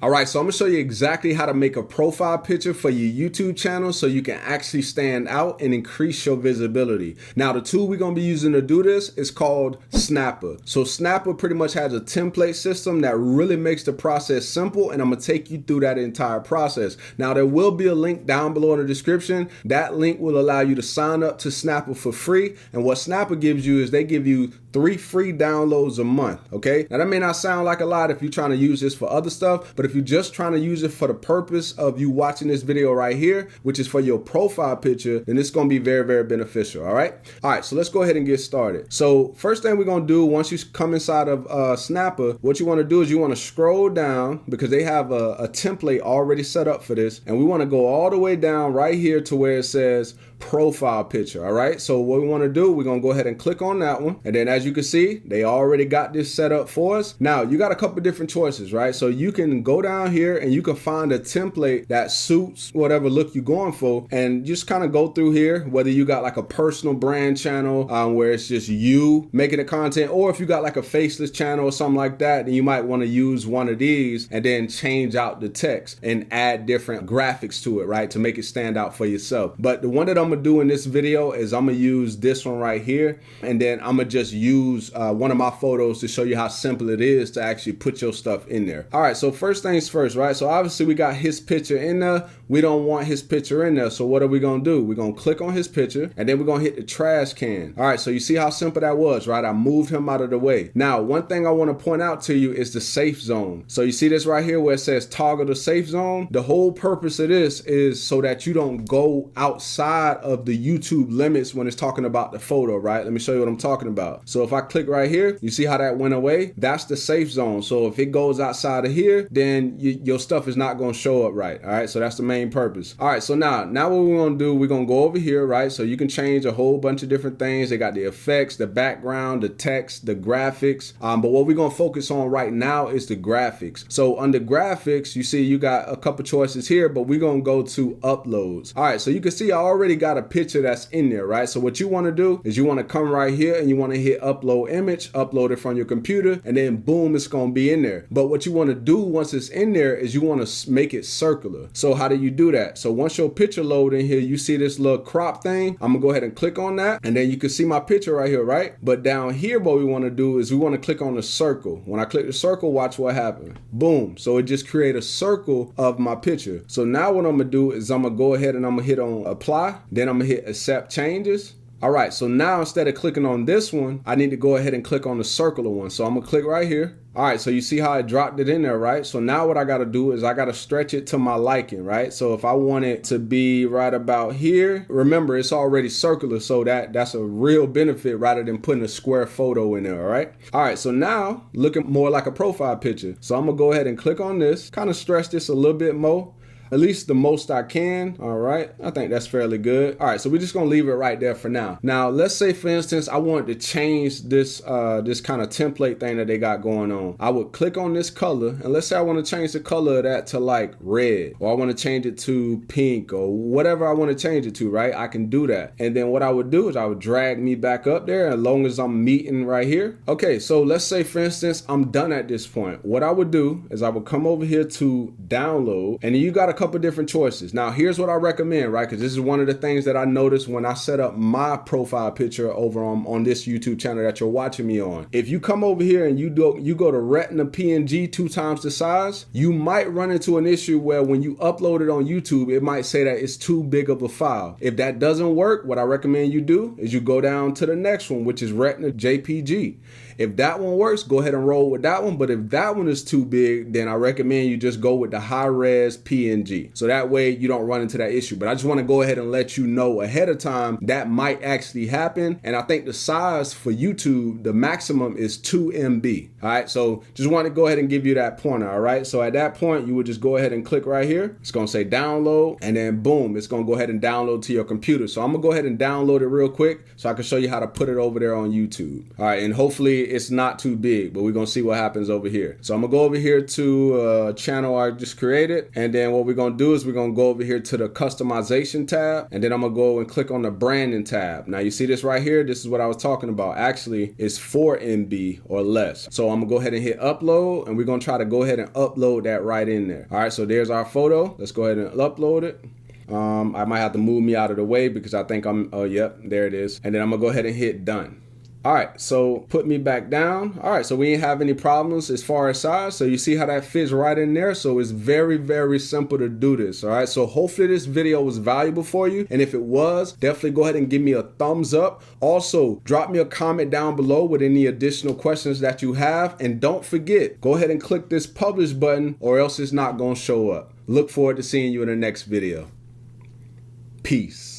All right, so I'm gonna show you exactly how to make a profile picture for your YouTube channel so you can actually stand out and increase your visibility. Now, the tool we're gonna be using to do this is called Snappa. So Snappa pretty much has a template system that really makes the process simple, and I'm gonna take you through that entire process. Now, there will be a link down below in the description. That link will allow you to sign up to Snappa for free, and what Snappa gives you is they give you 3 free downloads a month, okay? Now, that may not sound like a lot if you're trying to use this for other stuff, but if you're just trying to use it for the purpose of you watching this video right here, which is for your profile picture, then it's gonna be very, very beneficial, all right? All right, so let's go ahead and get started. So first thing we're gonna do, once you come inside of Snappa, what you wanna do is you wanna scroll down because they have a template already set up for this, and we wanna go all the way down right here to where it says profile picture. All right, so what we want to do, we're gonna go ahead and click on that one, and then as you can see, they already got this set up for us. Now you got a couple different choices, right? So you can go down here and you can find a template that suits whatever look you're going for, and just kind of go through here, whether you got like a personal brand channel where it's just you making the content, or if you got like a faceless channel or something like that, then you might want to use one of these and then change out the text and add different graphics to it, right, to make it stand out for yourself. But the one that I'm gonna do in this video is I'm gonna use this one right here, and then I'm gonna just use one of my photos to show you how simple it is to actually put your stuff in there. All right, so first things first, right? So obviously we got his picture in there. We don't want his picture in there, so what are we gonna do? We're gonna click on his picture, and then we're gonna hit the trash can. All right, so you see how simple that was, right? I moved him out of the way. Now, one thing I wanna point out to you is the safe zone. So you see this right here where it says toggle the safe zone? The whole purpose of this is so that you don't go outside of the YouTube limits when it's talking about the photo, right? Let me show you what I'm talking about. So if I click right here, you see how that went away? That's the safe zone. So if it goes outside of here, then your stuff is not gonna show up right, all right? So that's the main purpose. All right, so now what we're gonna do, we're gonna go over here, right? So you can change a whole bunch of different things. They got the effects, the background, the text, the graphics. But what we're gonna focus on right now is the graphics. So under graphics, you see you got a couple choices here, but we're gonna go to uploads. All right, so you can see I already got a picture that's in there, right? So what you want to do is you want to come right here and you want to hit upload image, upload it from your computer, and then boom, it's going to be in there. But what you want to do once it's in there is you want to make it circular. So how do you do that? So once your picture load in here, you see this little crop thing. I'm gonna go ahead and click on that, and then you can see my picture right here, right? But down here, what we want to do is we want to click on the circle. When I click the circle, watch what happens. Boom. So it just create a circle of my picture. So now what I'm gonna do is I'm gonna go ahead and I'm gonna hit on apply, then I'm gonna hit accept changes. All right, so now instead of clicking on this one, I need to go ahead and click on the circular one. So I'm gonna click right here. All right, so you see how I dropped it in there, right? So now what I gotta do is I gotta stretch it to my liking, right? So if I want it to be right about here, remember it's already circular, so that's a real benefit rather than putting a square photo in there, all right? All right, so now looking more like a profile picture. So I'm gonna go ahead and click on this, kind of stretch this a little bit more. At least the most I can. All right, I think that's fairly good. All right, so we're just gonna leave it right there for now. Now, let's say for instance, I wanted to change this this kind of template thing that they got going on. I would click on this color, and let's say I want to change the color of that to like red, or I want to change it to pink, or whatever I want to change it to, right? I can do that. And then what I would do is I would drag me back up there as long as I'm meeting right here. Okay, so let's say for instance, I'm done at this point. What I would do is I would come over here to download, and you got a couple different choices. Now here's what I recommend, right? Because this is one of the things that I noticed when I set up my profile picture over on this YouTube channel that you're watching me on. If you come over here and you go to Retina PNG 2 times the size, you might run into an issue where when you upload it on YouTube, it might say that it's too big of a file. If that doesn't work, what I recommend you do is you go down to the next one, which is Retina JPG. If that one works, go ahead and roll with that one. But if that one is too big, then I recommend you just go with the high res PNG. So that way you don't run into that issue. But I just want to go ahead and let you know ahead of time that might actually happen. And I think the size for YouTube, the maximum is 2 MB. All right, so just want to go ahead and give you that pointer. All right, so at that point, you would just go ahead and click right here. It's going to say download, and then boom, it's going to go ahead and download to your computer. So I'm going to go ahead and download it real quick so I can show you how to put it over there on YouTube. All right, and hopefully it's not too big, but we're gonna see what happens over here. So I'm gonna go over here to a channel I just created, and then what we're gonna do is we're gonna go over here to the customization tab, and then I'm gonna go and click on the branding tab. Now you see this right here, this is what I was talking about. Actually, it's 4 MB or less. So I'm gonna go ahead and hit upload, and we're gonna try to go ahead and upload that right in there. All right, so there's our photo. Let's go ahead and upload it. I might have to move me out of the way because I think oh, yep, there it is. And then I'm gonna go ahead and hit done. All right, so put me back down. All right, so we didn't have any problems as far as size. So you see how that fits right in there. So it's very, very simple to do this. All right, so hopefully this video was valuable for you. And if it was, definitely go ahead and give me a thumbs up. Also, drop me a comment down below with any additional questions that you have. And don't forget, go ahead and click this publish button or else it's not gonna show up. Look forward to seeing you in the next video. Peace.